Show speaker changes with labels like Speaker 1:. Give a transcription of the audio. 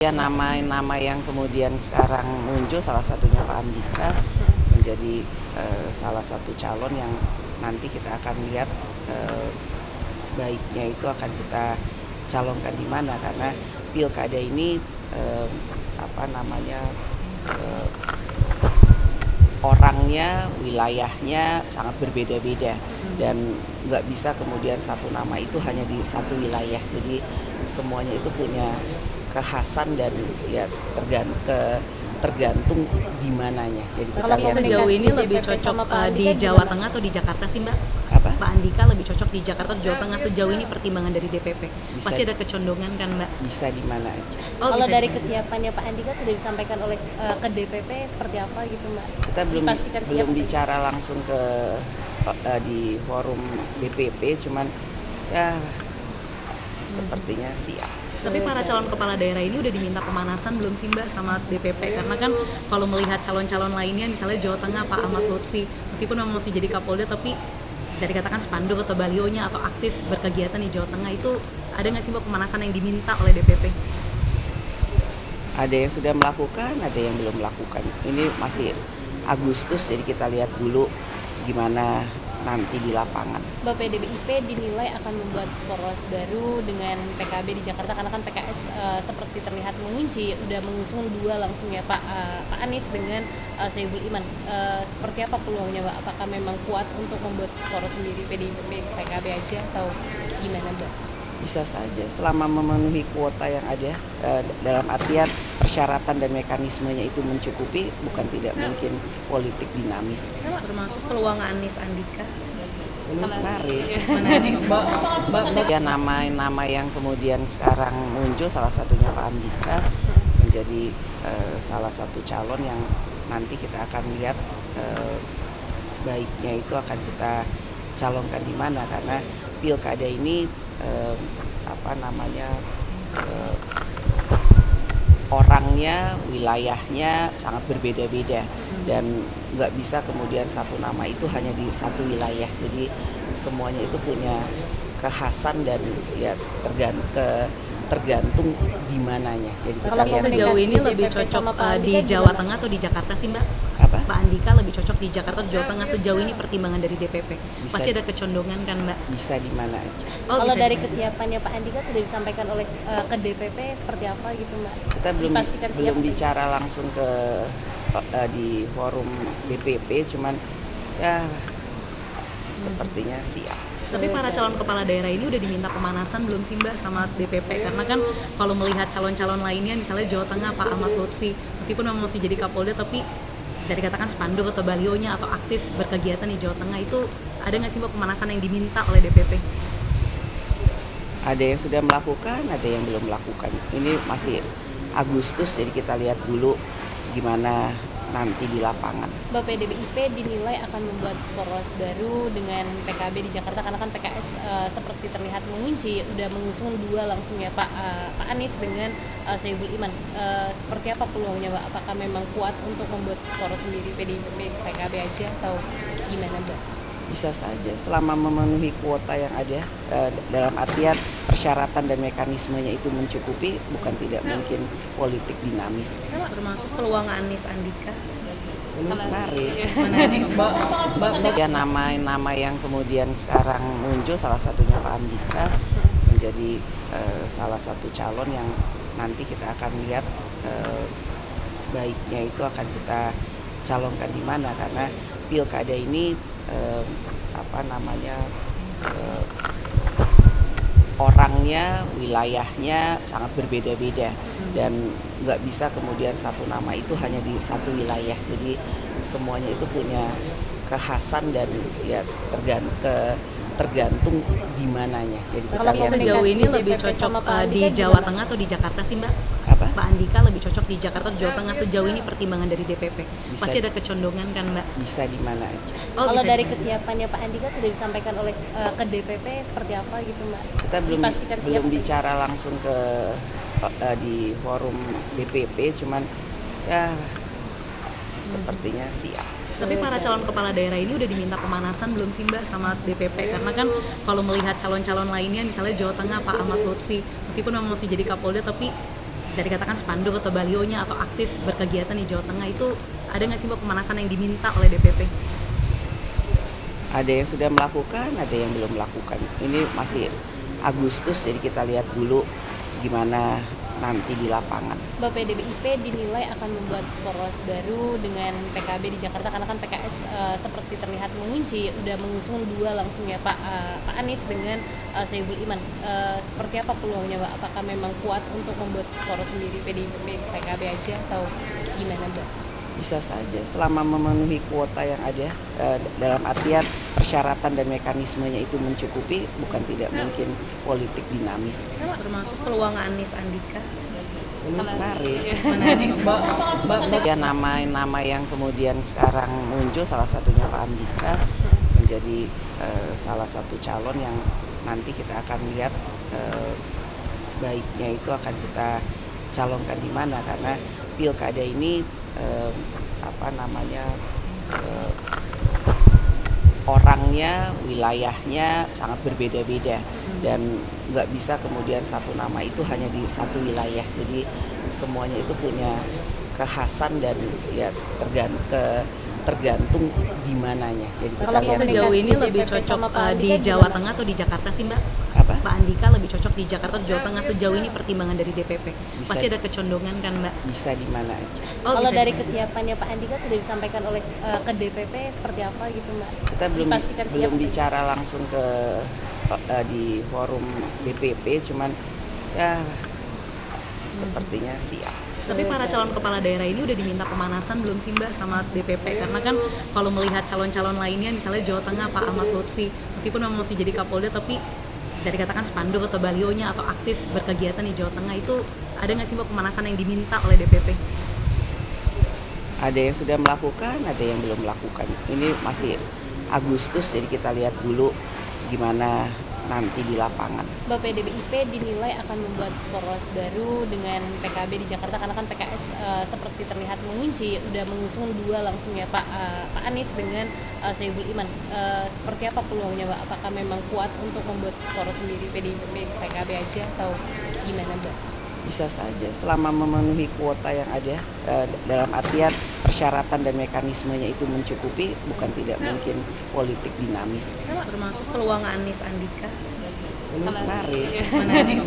Speaker 1: Ya nama-nama yang kemudian sekarang muncul salah satunya Pak Andika menjadi salah satu calon yang nanti kita akan lihat baiknya itu akan kita calonkan di mana, karena pilkada ini eh, orangnya, wilayahnya sangat berbeda-beda dan nggak bisa kemudian satu nama itu hanya di satu wilayah. Jadi semuanya itu punya kekhasan dan ya tergantung di mananya. Jadi kita
Speaker 2: Kalau
Speaker 1: lihat
Speaker 2: sejauh ini lebih
Speaker 3: DPP
Speaker 2: cocok
Speaker 3: sama Pak
Speaker 2: di
Speaker 3: Andika
Speaker 2: Jawa
Speaker 3: gimana?
Speaker 2: Tengah atau di Jakarta sih Mbak?
Speaker 1: apa
Speaker 2: Pak Andika lebih cocok di Jakarta atau Jawa Tengah sejauh ini pertimbangan dari DPP? Pasti ada kecondongan kan Mbak?
Speaker 1: bisa di mana aja.
Speaker 3: Kalau
Speaker 2: bisa
Speaker 3: dari
Speaker 2: di-
Speaker 3: kesiapannya Pak Andika sudah disampaikan oleh ke DPP seperti apa gitu Mbak?
Speaker 1: Kita
Speaker 3: Dipastikan siap.
Speaker 1: belum bicara langsung ke di forum BPP, cuman ya sepertinya siap.
Speaker 2: Tapi para calon kepala daerah ini udah diminta pemanasan belum sih Mbak sama DPP? Karena kan kalau melihat calon-calon lainnya misalnya Jawa Tengah Pak Ahmad Lutfi, meskipun memang masih jadi Kapolda tapi bisa dikatakan spanduk atau balionya atau aktif berkegiatan di Jawa Tengah, itu ada nggak sih Mbak pemanasan yang diminta oleh DPP?
Speaker 1: Ada yang sudah melakukan, ada yang belum melakukan. Ini masih Agustus, jadi kita lihat dulu gimana nanti di lapangan.
Speaker 3: PDIP dinilai akan membuat poros baru dengan PKB di Jakarta karena kan PKS seperti terlihat mengunci, udah mengusung dua langsung ya Pak Anies dengan Soebul Iman. Seperti apa peluangnya Mbak? Apakah memang kuat untuk membuat poros sendiri PDIP PKB aja atau gimana Mbak?
Speaker 1: Bisa saja selama memenuhi kuota yang ada, dalam artian persyaratan dan mekanismenya itu mencukupi, bukan tidak mungkin politik dinamis.
Speaker 2: Termasuk peluang Anies Andika.
Speaker 1: Menarik.
Speaker 2: Mbak,
Speaker 1: Ya nama-nama yang kemudian sekarang muncul salah satunya Pak Andika menjadi salah satu calon yang nanti kita akan lihat baiknya itu akan kita calonkan di mana, karena pilkada ini eh, orangnya, wilayahnya sangat berbeda-beda dan nggak bisa kemudian satu nama itu hanya di satu wilayah. Jadi semuanya itu punya kekhasan dan ya tergantung di mananya. Jadi kita
Speaker 3: Kalau
Speaker 1: lihat
Speaker 2: sejauh ini
Speaker 3: DPP
Speaker 2: lebih cocok
Speaker 3: sama Pak
Speaker 2: di
Speaker 3: Andika
Speaker 2: Jawa
Speaker 3: gimana?
Speaker 2: Tengah atau di Jakarta sih Mbak?
Speaker 1: apa
Speaker 2: Pak Andika lebih cocok di Jakarta atau Jawa Tengah sejauh ini pertimbangan dari DPP? Pasti ada kecondongan kan Mbak?
Speaker 1: bisa di mana aja.
Speaker 3: Kalau
Speaker 2: bisa
Speaker 3: dari
Speaker 2: di-
Speaker 3: kesiapannya Pak Andika sudah disampaikan oleh ke DPP seperti apa gitu Mbak?
Speaker 1: Kita
Speaker 3: Dipastikan siap.
Speaker 1: belum bicara langsung ke di forum BPP, cuman ya sepertinya siap.
Speaker 2: Tapi para calon kepala daerah ini udah diminta pemanasan belum sih Mbak sama DPP? Karena kan kalau melihat calon-calon lainnya misalnya Jawa Tengah Pak Ahmad Lutfi, meskipun memang masih jadi Kapolda tapi bisa dikatakan spanduk atau balionya atau aktif berkegiatan di Jawa Tengah, itu ada nggak sih Mbak pemanasan yang diminta oleh DPP?
Speaker 1: Ada yang sudah melakukan, ada yang belum melakukan. Ini masih Agustus, jadi kita lihat dulu gimana nanti di lapangan.
Speaker 3: PDIP dinilai akan membuat poros baru dengan PKB di Jakarta karena kan PKS seperti terlihat mengunci, udah mengusung dua langsung ya Pak Anies dengan Soebul Iman. Seperti apa peluangnya Mbak? Apakah memang kuat untuk membuat poros sendiri PDIP PKB aja atau gimana Mbak?
Speaker 1: Bisa saja selama memenuhi kuota yang ada, dalam artian persyaratan dan mekanismenya itu mencukupi, bukan tidak mungkin politik dinamis.
Speaker 2: Termasuk peluang Anies Andika.
Speaker 1: Menarik.
Speaker 2: Mbak,
Speaker 1: Ya nama-nama yang kemudian sekarang muncul salah satunya Pak Andika menjadi salah satu calon yang nanti kita akan lihat baiknya itu akan kita calonkan di mana, karena pilkada ini eh, orangnya, wilayahnya sangat berbeda-beda dan nggak bisa kemudian satu nama itu hanya di satu wilayah. Jadi semuanya itu punya kekhasan dan ya tergantung di mananya. Jadi kita
Speaker 3: Kalau
Speaker 1: lihat
Speaker 2: sejauh ini lebih
Speaker 3: DPP
Speaker 2: cocok
Speaker 3: sama Pak
Speaker 2: di
Speaker 3: Andika
Speaker 2: Jawa
Speaker 3: gimana?
Speaker 2: Tengah atau di Jakarta sih Mbak?
Speaker 1: apa
Speaker 2: Pak Andika lebih cocok di Jakarta atau Jawa Tengah sejauh ini pertimbangan dari DPP? Pasti ada kecondongan kan Mbak?
Speaker 1: bisa di mana aja.
Speaker 3: Kalau
Speaker 2: bisa
Speaker 3: dari
Speaker 2: di-
Speaker 3: kesiapannya Pak Andika sudah disampaikan oleh ke DPP seperti apa gitu Mbak?
Speaker 1: Kita
Speaker 3: Dipastikan siap.
Speaker 1: belum bicara langsung ke di forum BPP, cuman ya sepertinya siap.
Speaker 2: Tapi para calon kepala daerah ini udah diminta pemanasan belum sih Mbak sama DPP? Karena kan kalau melihat calon-calon lainnya misalnya Jawa Tengah Pak Ahmad Lutfi, meskipun memang masih jadi Kapolda tapi bisa bisa dikatakan spanduk atau balionya atau aktif berkegiatan di Jawa Tengah itu ada nggak sih Mbak pemanasan yang diminta oleh DPP?
Speaker 1: Ada yang sudah melakukan, ada yang belum melakukan. Ini masih Agustus, jadi kita lihat dulu gimana nanti di lapangan.
Speaker 3: Mbak, PDIP dinilai akan membuat poros baru dengan PKB di Jakarta karena kan PKS seperti terlihat mengunci, udah mengusung dua langsung ya Pak Anies dengan Soebul Iman. Seperti apa peluangnya Mbak? Apakah memang kuat untuk membuat poros sendiri PDIP PKB aja atau gimana Mbak?
Speaker 1: Bisa saja selama memenuhi kuota yang ada, dalam artian persyaratan dan mekanismenya itu mencukupi, bukan tidak mungkin politik dinamis.
Speaker 2: Termasuk peluang Anies Andika.
Speaker 1: Menarik.
Speaker 2: Menarik.
Speaker 1: Ya, nama yang kemudian sekarang muncul, salah satunya Pak Andika menjadi salah satu calon yang nanti kita akan lihat baiknya itu akan kita calonkan di mana, karena pilkada ini orangnya, wilayahnya sangat berbeda-beda dan nggak bisa kemudian satu nama itu hanya di satu wilayah. Jadi semuanya itu punya kekhasan dan ya tergantung di mananya. Jadi kita
Speaker 2: Kalau
Speaker 1: lihat
Speaker 2: sejauh ini lebih
Speaker 3: DPP
Speaker 2: cocok
Speaker 3: sama Pak
Speaker 2: di
Speaker 3: Andika
Speaker 2: Jawa
Speaker 3: gimana?
Speaker 2: Tengah atau di Jakarta sih Mbak?
Speaker 1: apa?
Speaker 2: Pak Andika lebih cocok di Jakarta atau Jawa Tengah sejauh ini pertimbangan dari DPP?
Speaker 1: Bisa.
Speaker 2: Pasti ada kecondongan kan Mbak?
Speaker 1: Bisa di mana aja.
Speaker 3: Kalau
Speaker 2: bisa
Speaker 3: dari
Speaker 2: di-
Speaker 3: kesiapannya Pak Andika sudah disampaikan oleh ke DPP seperti apa gitu Mbak?
Speaker 1: Kita
Speaker 3: Dipastikan
Speaker 1: belum
Speaker 3: siap.
Speaker 1: bicara langsung ke di forum DPP, cuman ya sepertinya siap.
Speaker 2: Tapi para calon kepala daerah ini udah diminta pemanasan belum sih Mbak sama DPP? Karena kan kalau melihat calon-calon lainnya misalnya Jawa Tengah Pak Ahmad Lutfi, meskipun memang masih jadi Kapolda tapi bisa dikatakan spanduk atau balionya atau aktif berkegiatan di Jawa Tengah itu ada nggak sih Mbak pemanasan yang diminta oleh DPP?
Speaker 1: Ada yang sudah melakukan, ada yang belum melakukan. Ini masih Agustus, jadi kita lihat dulu gimana nanti di lapangan.
Speaker 3: Mbak, PDIP dinilai akan membuat poros baru dengan PKB di Jakarta karena kan PKS seperti terlihat mengunci, udah mengusung dua langsung ya Pak Anies dengan Soebul Iman. Seperti apa peluangnya Mbak? Apakah memang kuat untuk membuat poros sendiri PDIP PKB aja atau gimana Mbak?
Speaker 1: Bisa saja selama memenuhi kuota yang ada, dalam artian persyaratan dan mekanismenya itu mencukupi, bukan tidak mungkin politik dinamis.
Speaker 2: Termasuk peluang Anies Andika.
Speaker 1: Menarik.
Speaker 2: Menarik.